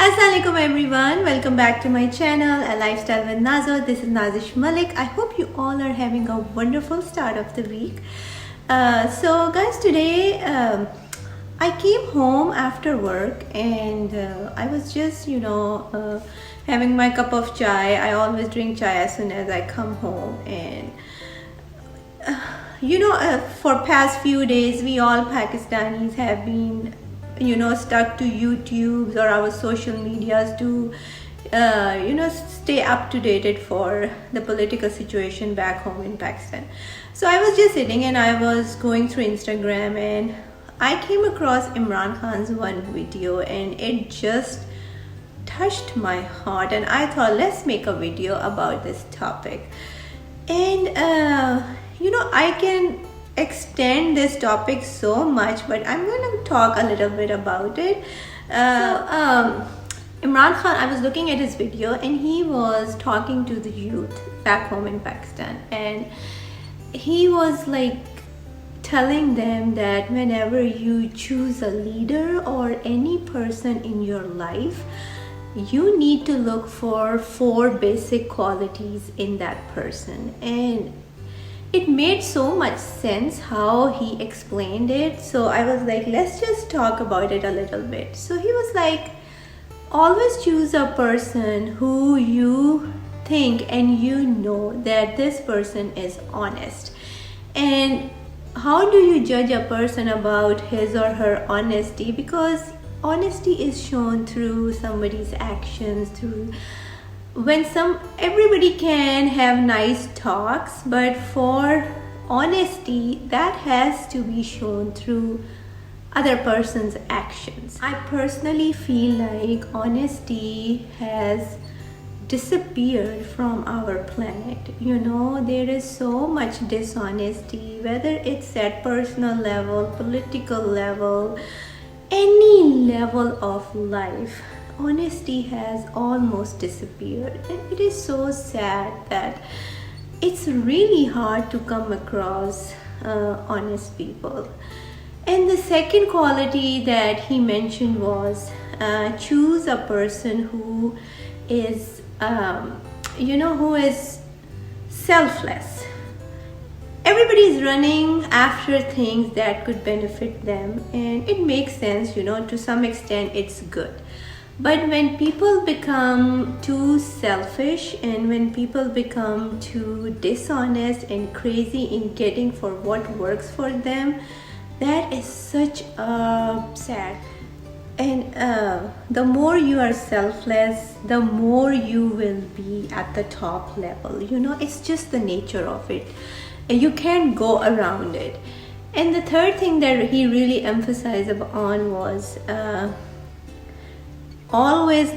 Assalamualaikum everyone, welcome back to my channel A Lifestyle with Nazo. This is Nazish Malik. I hope you all are having a wonderful start of the week. So guys, today I came home after work and I was just having my cup of chai. I always drink chai as soon as I come home, and for past few days we all Pakistanis have been stuck to YouTube or our social medias to stay up to date for the political situation back home in Pakistan. So I was just sitting and I was going through Instagram and I came across Imran Khan's one video and it just touched my heart, and I thought, let's make a video about this topic. And I can extend this topic so much, but I'm going to talk a little bit about it. Imran Khan, I was looking at his video and he was talking to the youth back home in Pakistan, and he was like telling them that whenever you choose a leader or any person in your life, you need to look for 4 basic qualities in that person. And it made so much sense how he explained it. So I was like, let's just talk about it a little bit. So he was like, always choose a person who you think and you know that this person is honest. And how do you judge a person about his or her honesty? Because honesty is shown through somebody's actions, through everybody can have nice talks, but for honesty that has to be shown through other person's actions. I personally feel like honesty has disappeared from our planet. There is so much dishonesty, whether it's at personal level, political level, any level of life. Honesty has almost disappeared, and it is so sad that it's really hard to come across honest people. And the second quality that he mentioned was choose a person who is who is selfless. Everybody is running after things that could benefit them, and it makes sense, to some extent it's good. But when people become too selfish and when people become too dishonest and crazy in getting for what works for them, that is such a sad. And the more you are selfless, the more you will be at the top level. It's just the nature of it. You can't go around it. And the third thing that he really emphasized on was always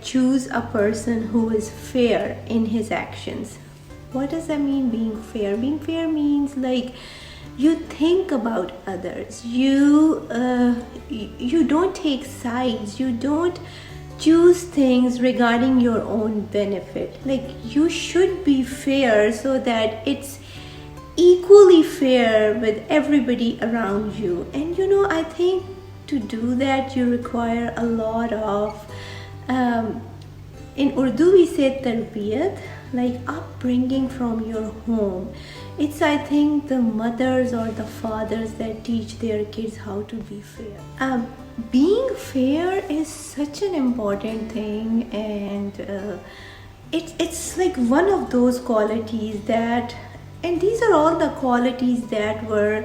choose a person who is fair in his actions. What does that mean, being fair? Being fair means you think about others. You don't take sides. You don't choose things regarding your own benefit. You should be fair so that it's equally fair with everybody around you. And I think to do that you require a lot of in Urdu we say tarbiyat, upbringing from your home. It's, I think, the mothers or the fathers that teach their kids how to be fair. Being fair is such an important thing, and it's one of those qualities that, and these are all the qualities that were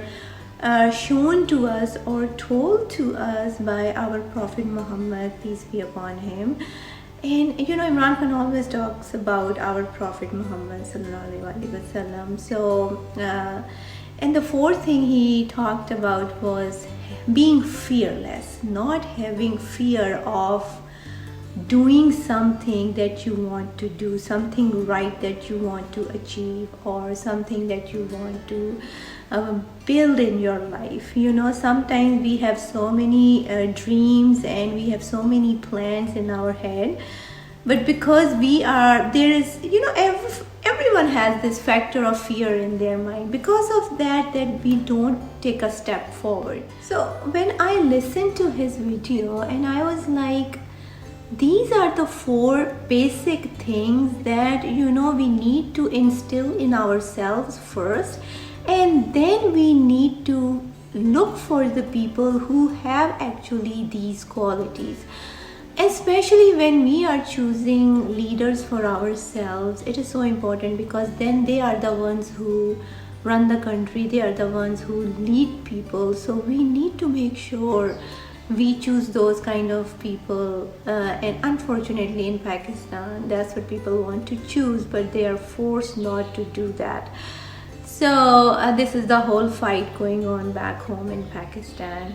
shown to us or told to us by our Prophet Muhammad, peace be upon him. And Imran Khan always talks about our Prophet Muhammad sallallahu alaihi wasallam. So and the fourth thing he talked about was being fearless, not having fear of doing something that you want to do, something right that you want to achieve, or something that you want to build in your life. Sometimes we have so many dreams and we have so many plans in our head, but because everyone has this factor of fear in their mind. Because of that we don't take a step forward. So when I listened to his video, and I was like, These are the 4 basic things that we need to instill in ourselves first, and then we need to look for the people who have actually these qualities. Especially when we are choosing leaders for ourselves, it is so important, because then they are the ones who run the country, they are the ones who lead people. So we need to make sure we choose those kind of people, and unfortunately in Pakistan that's what people want to choose, but they are forced not to do that. So this is the whole fight going on back home in Pakistan.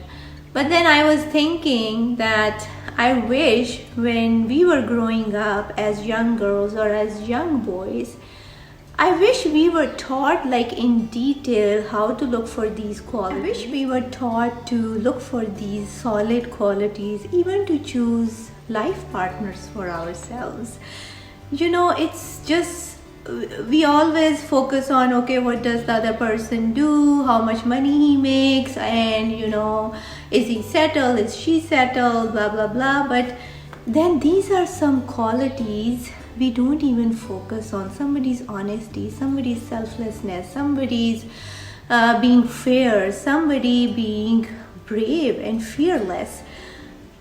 But then I was thinking that I wish when we were growing up as young girls or as young boys, I wish we were taught like in detail how to look for these qualities. I wish we were taught to look for these solid qualities, even to choose life partners for ourselves. It's just, we always focus on, okay, what does the other person do, how much money he makes, and is he settled, is she settled, blah blah blah. But then these are some qualities we don't even focus on. Somebody's honesty, somebody's selflessness, somebody's being fair, somebody being brave and fearless.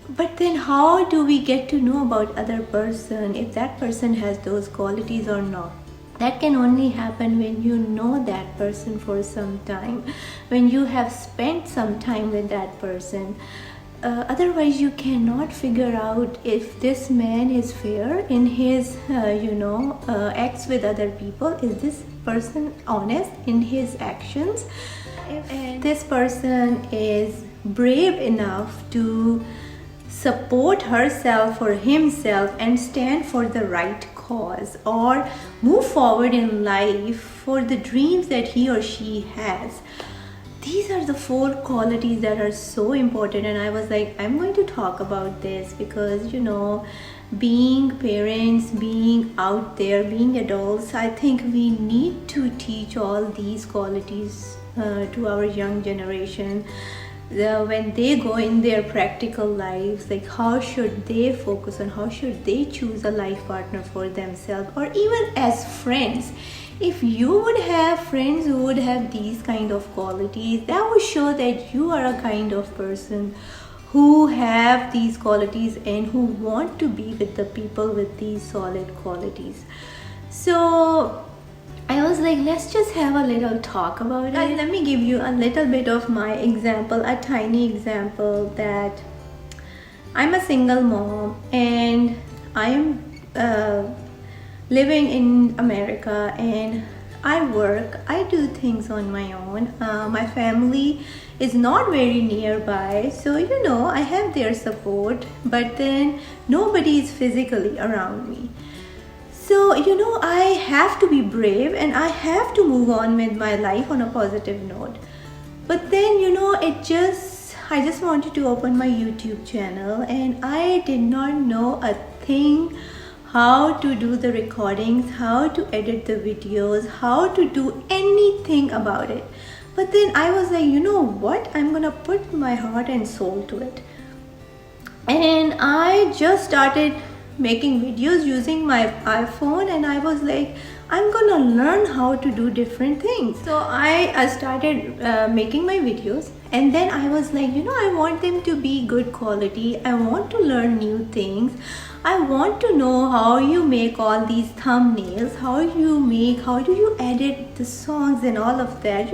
But then how do we get to know about other person, if that person has those qualities or not? That can only happen when you know that person for some time, when you have spent some time with that person. Otherwise you cannot figure out if this man is fair in his acts with other people. Is this person honest in his actions? If this person is brave enough to support herself or himself and stand for the right cause, or move forward in life for the dreams that he or she has. These are the 4 qualities that are so important. And I was like, I'm going to talk about this because being parents, being out there, being adults, I think we need to teach all these qualities to our young generation. When they go in their practical lives, like how should they focus on, how should they choose a life partner for themselves, or even as friends. If you would have friends who would have these kind of qualities, that would show that you are a kind of person who have these qualities and who want to be with the people with these solid qualities. So I was like, let's just have a little talk about it. Guys, let me give you a little bit of my example, a tiny example, that I'm a single mom and I'm living in America, and I work, I do things on my own. My family is not very nearby, so I have their support, but then nobody is physically around me. So I have to be brave and I have to move on with my life on a positive note. But then I just wanted to open my YouTube channel, and I did not know a thing how to do the recordings, how to edit the videos, how to do anything about it. But then I was like, what, I'm gonna put my heart and soul to it. And I just started making videos using my iPhone, and I was like, I'm gonna learn how to do different things. So I started making my videos, and then I was like, I want them to be good quality. I want to learn new things. I want to know how you make all these thumbnails, how do you edit the songs and all of that.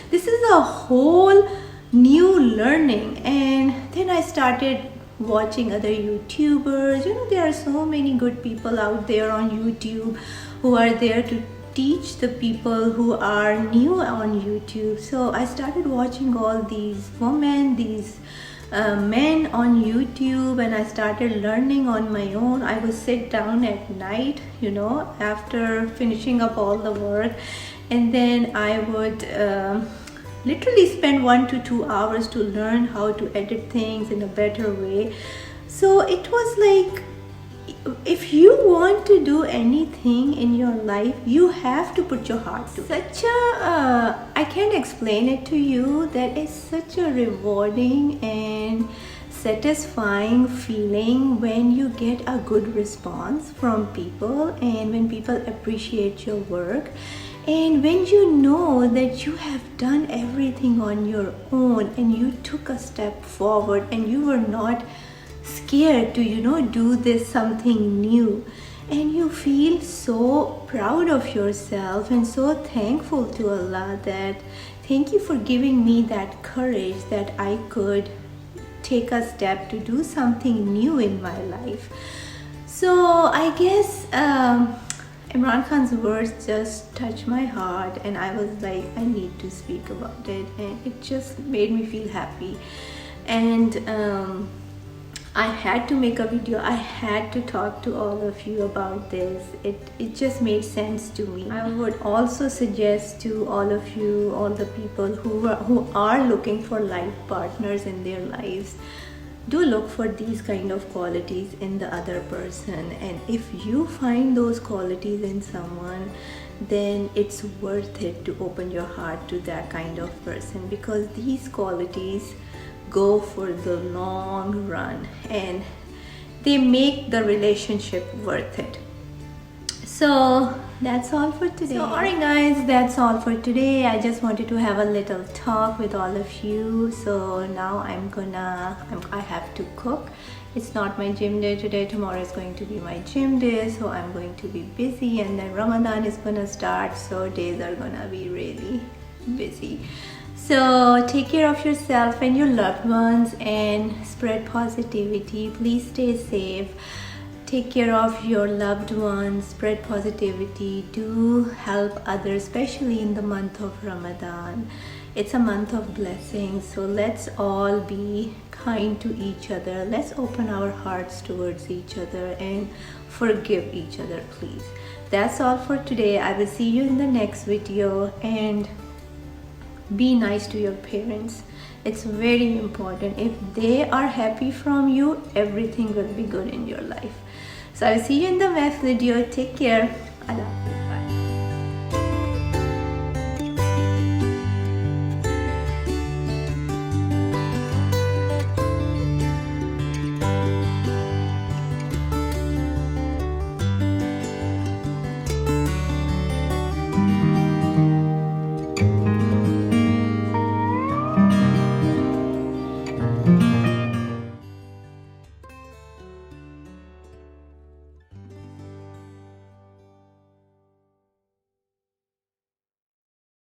This is a whole new learning. And then I started watching other YouTubers. There are so many good people out there on YouTube who are there to teach the people who are new on YouTube. So I started watching all these women, these men on YouTube, and I started learning on my own. I would sit down at night, after finishing up all the work, and then I would literally spend 1 to 2 hours to learn how to edit things in a better way. So it was like, if you want to do anything in your life, you have to put your heart to it. I can't explain it to you, that is such a rewarding and satisfying feeling when you get a good response from people and when people appreciate your work, and when you know that you have done everything on your own and you took a step forward and you were not scared to do this something new, and you feel so proud of yourself and so thankful to Allah that thank you for giving me that courage that I could take a step to do something new in my life. So I guess Imran Khan's words just touched my heart, and I was like, I need to speak about it, and it just made me feel happy. And I had to make a video. I had to talk to all of you about this. It just made sense to me. I would also suggest to all of you, all the people who are looking for life partners in their lives, do look for these kind of qualities in the other person. And if you find those qualities in someone, then it's worth it to open your heart to that kind of person, because these qualities go for the long run and they make the relationship worth it. So that's all for today. So alright guys, that's all for today. I just wanted to have a little talk with all of you. So now I have to cook. It's not my gym day today. Tomorrow is going to be my gym day, so I'm going to be busy, and then Ramadan is gonna start, so days are gonna be really busy. So take care of yourself and your loved ones and spread positivity. Please stay safe. Take care of your loved ones, spread positivity, do help others, especially in the month of Ramadan. It's a month of blessings, so let's all be kind to each other. Let's open our hearts towards each other and forgive each other, please. That's all for today. I will see you in the next video, and be nice to your parents. It's very important. If they are happy from you, everything will be good in your life. So I'll see you in the next video. Take care. Allah.